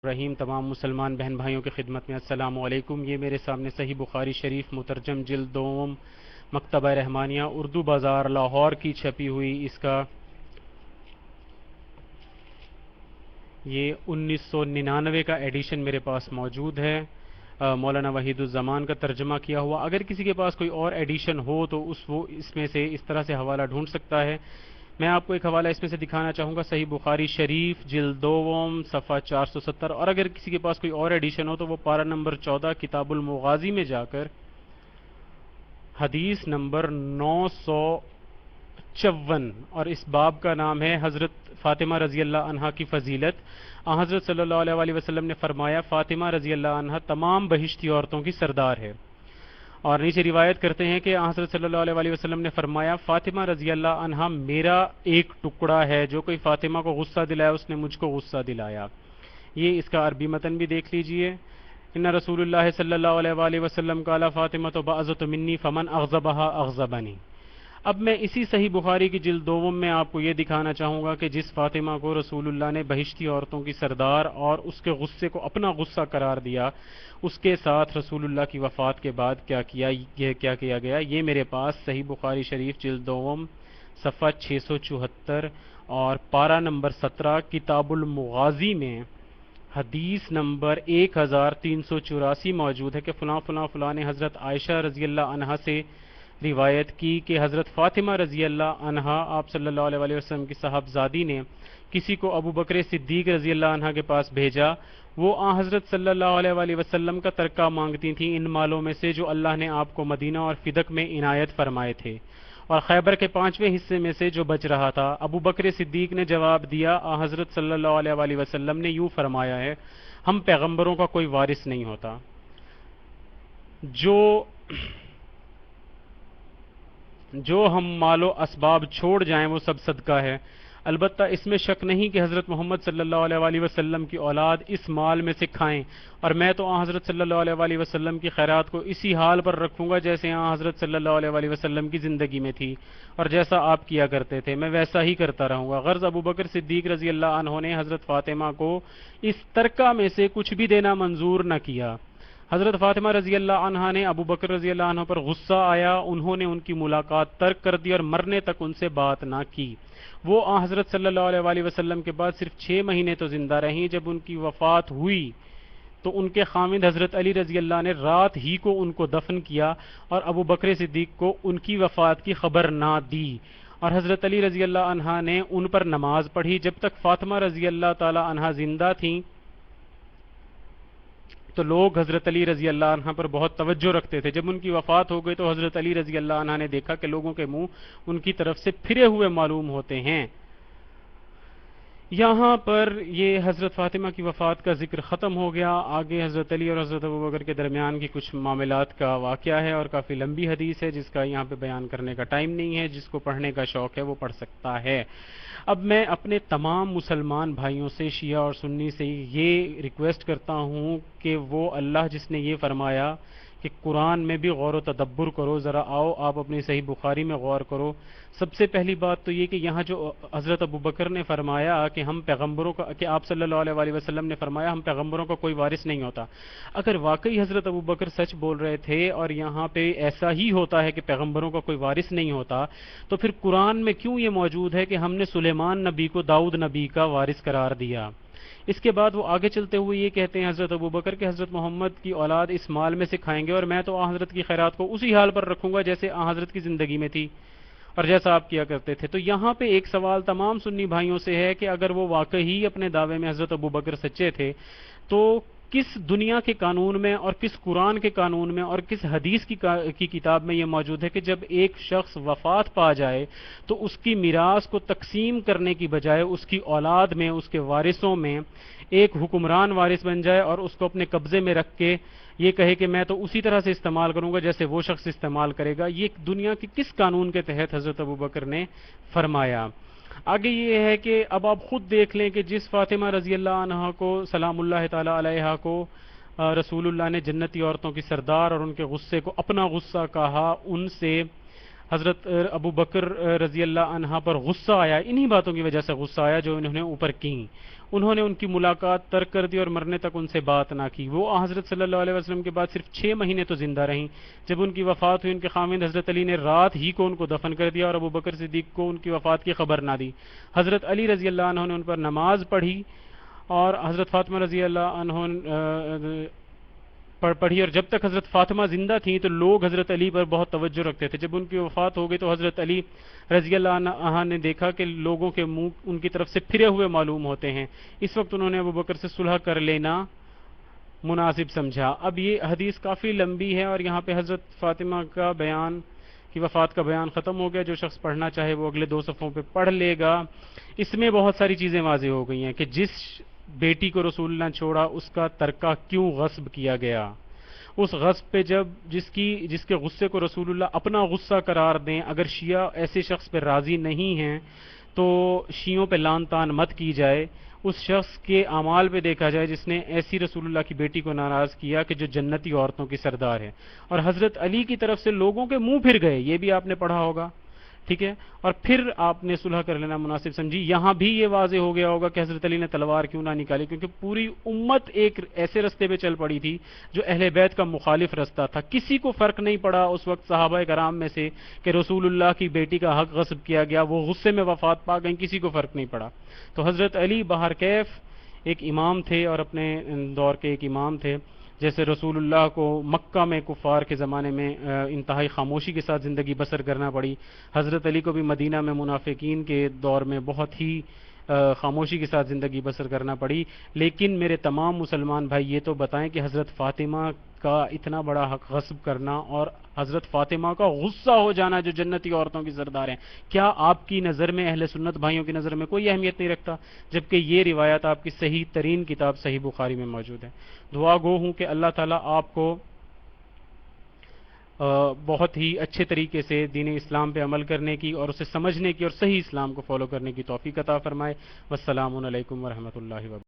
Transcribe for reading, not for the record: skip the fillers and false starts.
رحیم تمام مسلمان بہن بھائیوں کی خدمت میں السلام علیکم۔ یہ میرے سامنے صحیح بخاری شریف مترجم جلد دوم مکتبہ رحمانیہ اردو بازار لاہور کی چھپی ہوئی اس کا یہ 1999 کا ایڈیشن میرے پاس موجود ہے، مولانا وحید الزمان کا ترجمہ کیا ہوا۔ اگر کسی کے پاس کوئی اور ایڈیشن ہو تو وہ اس میں سے اس طرح سے حوالہ ڈھونڈ سکتا ہے۔ میں آپ کو ایک حوالہ اس میں سے دکھانا چاہوں گا، صحیح بخاری شریف جلد دوم صفحہ 470، اور اگر کسی کے پاس کوئی اور ایڈیشن ہو تو وہ پارہ نمبر 14 کتاب المغازی میں جا کر حدیث نمبر 954، اور اس باب کا نام ہے حضرت فاطمہ رضی اللہ عنہا کی فضیلت۔ حضرت صلی اللہ علیہ وسلم نے فرمایا فاطمہ رضی اللہ عنہا تمام بہشتی عورتوں کی سردار ہے، اور نیچے روایت کرتے ہیں کہ حضرت صلی اللہ علیہ وسلم نے فرمایا فاطمہ رضی اللہ عنہا میرا ایک ٹکڑا ہے، جو کوئی فاطمہ کو غصہ دلایا اس نے مجھ کو غصہ دلایا۔ یہ اس کا عربی متن بھی دیکھ لیجئے۔ ان رسول اللہ صلی اللہ علیہ وسلم قال فاطمہ تو بعضۃ منی فمن اغضبها اغضبنی۔ اب میں اسی صحیح بخاری کی جلد دوم میں آپ کو یہ دکھانا چاہوں گا کہ جس فاطمہ کو رسول اللہ نے بہشتی عورتوں کی سردار اور اس کے غصے کو اپنا غصہ قرار دیا، اس کے ساتھ رسول اللہ کی وفات کے بعد کیا کیا گیا۔ یہ میرے پاس صحیح بخاری شریف جلد دوم صفحہ 674 اور پارہ نمبر 17 کتاب المغازی میں حدیث نمبر 1384 موجود ہے کہ فلاں فلاں فلاں نے حضرت عائشہ رضی اللہ عنہا سے روایت کی کہ حضرت فاطمہ رضی اللہ عنہا آپ صلی اللہ علیہ وسلم کی صاحبزادی نے کسی کو ابو بکر صدیق رضی اللہ عنہ کے پاس بھیجا، وہ حضرت صلی اللہ علیہ وسلم کا ترکہ مانگتی تھیں ان مالوں میں سے جو اللہ نے آپ کو مدینہ اور فدق میں عنایت فرمائے تھے، اور خیبر کے 5ویں حصے میں سے جو بچ رہا تھا۔ ابو بکر صدیق نے جواب دیا حضرت صلی اللہ علیہ وسلم نے یوں فرمایا ہے ہم پیغمبروں کا کوئی وارث نہیں ہوتا، جو ہم مال و اسباب چھوڑ جائیں وہ سب صدقہ ہے۔ البتہ اس میں شک نہیں کہ حضرت محمد صلی اللہ علیہ وسلم کی اولاد اس مال میں سے کھائیں، اور میں تو حضرت صلی اللہ علیہ وسلم کی خیرات کو اسی حال پر رکھوں گا جیسے حضرت صلی اللہ علیہ وسلم کی زندگی میں تھی، اور جیسا آپ کیا کرتے تھے میں ویسا ہی کرتا رہوں گا۔ غرض ابو بکر صدیق رضی اللہ عنہ نے حضرت فاطمہ کو اس ترکہ میں سے کچھ بھی دینا منظور نہ کیا۔ حضرت فاطمہ رضی اللہ عنہا نے ابو بکر رضی اللہ عنہ پر غصہ آیا، انہوں نے ان کی ملاقات ترک کر دی اور مرنے تک ان سے بات نہ کی۔ وہ حضرت صلی اللہ علیہ وسلم کے بعد صرف 6 مہینے تو زندہ رہیں۔ جب ان کی وفات ہوئی تو ان کے خامند حضرت علی رضی اللہ نے رات ہی کو ان کو دفن کیا اور ابو بکر صدیق کو ان کی وفات کی خبر نہ دی، اور حضرت علی رضی اللہ عنہ نے ان پر نماز پڑھی۔ جب تک فاطمہ رضی اللہ تعالی عنہ زندہ تھیں تو لوگ حضرت علی رضی اللہ عنہ پر بہت توجہ رکھتے تھے۔ جب ان کی وفات ہو گئی تو حضرت علی رضی اللہ عنہ نے دیکھا کہ لوگوں کے منہ ان کی طرف سے پھرے ہوئے معلوم ہوتے ہیں۔ یہاں پر یہ حضرت فاطمہ کی وفات کا ذکر ختم ہو گیا۔ آگے حضرت علی اور حضرت ابوبکر کے درمیان کی کچھ معاملات کا واقعہ ہے، اور کافی لمبی حدیث ہے جس کا یہاں پہ بیان کرنے کا ٹائم نہیں ہے۔ جس کو پڑھنے کا شوق ہے وہ پڑھ سکتا ہے۔ اب میں اپنے تمام مسلمان بھائیوں سے، شیعہ اور سنی سے یہ ریکویسٹ کرتا ہوں کہ وہ اللہ جس نے یہ فرمایا کہ قرآن میں بھی غور و تدبر کرو، ذرا آؤ آپ اپنی صحیح بخاری میں غور کرو۔ سب سے پہلی بات تو یہ کہ یہاں جو حضرت ابو بکر نے فرمایا کہ ہم پیغمبروں کا، کہ آپ صلی اللہ علیہ وسلم نے فرمایا ہم پیغمبروں کا کوئی وارث نہیں ہوتا، اگر واقعی حضرت ابو بکر سچ بول رہے تھے اور یہاں پہ ایسا ہی ہوتا ہے کہ پیغمبروں کا کوئی وارث نہیں ہوتا، تو پھر قرآن میں کیوں یہ موجود ہے کہ ہم نے سلیمان نبی کو داؤد نبی کا وارث قرار دیا؟ اس کے بعد وہ آگے چلتے ہوئے یہ کہتے ہیں حضرت ابو بکر کہ حضرت محمد کی اولاد اس مال میں سے کھائیں گے، اور میں تو حضرت کی خیرات کو اسی حال پر رکھوں گا جیسے حضرت کی زندگی میں تھی اور جیسا آپ کیا کرتے تھے۔ تو یہاں پہ ایک سوال تمام سنی بھائیوں سے ہے کہ اگر وہ واقعی اپنے دعوے میں حضرت ابو بکر سچے تھے تو کس دنیا کے قانون میں اور کس قرآن کے قانون میں اور کس حدیث کی کتاب میں یہ موجود ہے کہ جب ایک شخص وفات پا جائے تو اس کی میراث کو تقسیم کرنے کی بجائے اس کی اولاد میں، اس کے وارثوں میں ایک حکمران وارث بن جائے اور اس کو اپنے قبضے میں رکھ کے یہ کہے کہ میں تو اسی طرح سے استعمال کروں گا جیسے وہ شخص استعمال کرے گا؟ یہ دنیا کے کس قانون کے تحت حضرت ابو بکر نے فرمایا؟ آگے یہ ہے کہ اب آپ خود دیکھ لیں کہ جس فاطمہ رضی اللہ عنہا کو سلام اللہ تعالی علیہا کو رسول اللہ نے جنتی عورتوں کی سردار اور ان کے غصے کو اپنا غصہ کہا، ان سے حضرت ابو بکر رضی اللہ عنہ پر غصہ آیا، انہی باتوں کی وجہ سے غصہ آیا جو انہوں نے اوپر کی. انہوں نے ان کی ملاقات ترک کر دی اور مرنے تک ان سے بات نہ کی. وہ حضرت صلی اللہ علیہ وسلم کے بعد صرف 6 مہینے تو زندہ رہیں. جب ان کی وفات ہوئی ان کے خاوند حضرت علی نے رات ہی کو ان کو دفن کر دیا اور ابو بکر صدیق کو ان کی وفات کی خبر نہ دی. حضرت علی رضی اللہ عنہ نے ان پر نماز پڑھی اور حضرت فاطمہ رضی اللہ عنہ پڑھی، اور جب تک حضرت فاطمہ زندہ تھیں تو لوگ حضرت علی پر بہت توجہ رکھتے تھے. جب ان کی وفات ہو گئی تو حضرت علی رضی اللہ عنہ نے دیکھا کہ لوگوں کے منہ ان کی طرف سے پھرے ہوئے معلوم ہوتے ہیں. اس وقت انہوں نے ابو بکر سے صلح کر لینا مناسب سمجھا. اب یہ حدیث کافی لمبی ہے اور یہاں پہ حضرت فاطمہ کا بیان کی وفات کا بیان ختم ہو گیا. جو شخص پڑھنا چاہے وہ اگلے 2 صفحوں پہ پڑھ لے گا. اس میں بہت ساری چیزیں واضح ہو گئی ہیں کہ جس بیٹی کو رسول اللہ نے چھوڑا اس کا ترکہ کیوں غصب کیا گیا. اس غصب پہ جس کے غصے کو رسول اللہ اپنا غصہ قرار دیں، اگر شیعہ ایسے شخص پہ راضی نہیں ہیں تو شیعوں پہ لعن طعن مت کی جائے. اس شخص کے اعمال پہ دیکھا جائے جس نے ایسی رسول اللہ کی بیٹی کو ناراض کیا کہ جو جنتی عورتوں کی سردار ہے. اور حضرت علی کی طرف سے لوگوں کے منہ پھر گئے، یہ بھی آپ نے پڑھا ہوگا، ٹھیک ہے. اور پھر آپ نے صلح کر لینا مناسب سمجھی. یہاں بھی یہ واضح ہو گیا ہوگا کہ حضرت علی نے تلوار کیوں نہ نکالی، کیونکہ پوری امت ایک ایسے رستے پہ چل پڑی تھی جو اہل بیت کا مخالف رستہ تھا. کسی کو فرق نہیں پڑا اس وقت صحابہ کرام میں سے کہ رسول اللہ کی بیٹی کا حق غصب کیا گیا، وہ غصے میں وفات پا گئیں، کسی کو فرق نہیں پڑا. تو حضرت علی بہر کیف ایک امام تھے اور اپنے دور کے ایک امام تھے. جیسے رسول اللہ کو مکہ میں کفار کے زمانے میں انتہائی خاموشی کے ساتھ زندگی بسر کرنا پڑی، حضرت علی کو بھی مدینہ میں منافقین کے دور میں بہت ہی خاموشی کے ساتھ زندگی بسر کرنا پڑی. لیکن میرے تمام مسلمان بھائی یہ تو بتائیں کہ حضرت فاطمہ کا اتنا بڑا حق غصب کرنا اور حضرت فاطمہ کا غصہ ہو جانا جو جنتی عورتوں کی سردار ہیں، کیا آپ کی نظر میں، اہل سنت بھائیوں کی نظر میں کوئی اہمیت نہیں رکھتا؟ جبکہ یہ روایت آپ کی صحیح ترین کتاب صحیح بخاری میں موجود ہے. دعا گو ہوں کہ اللہ تعالیٰ آپ کو بہت ہی اچھے طریقے سے دین اسلام پہ عمل کرنے کی اور اسے سمجھنے کی اور صحیح اسلام کو فالو کرنے کی توفیق عطا فرمائے. والسلام علیکم ورحمۃ اللہ وبرکاتہ.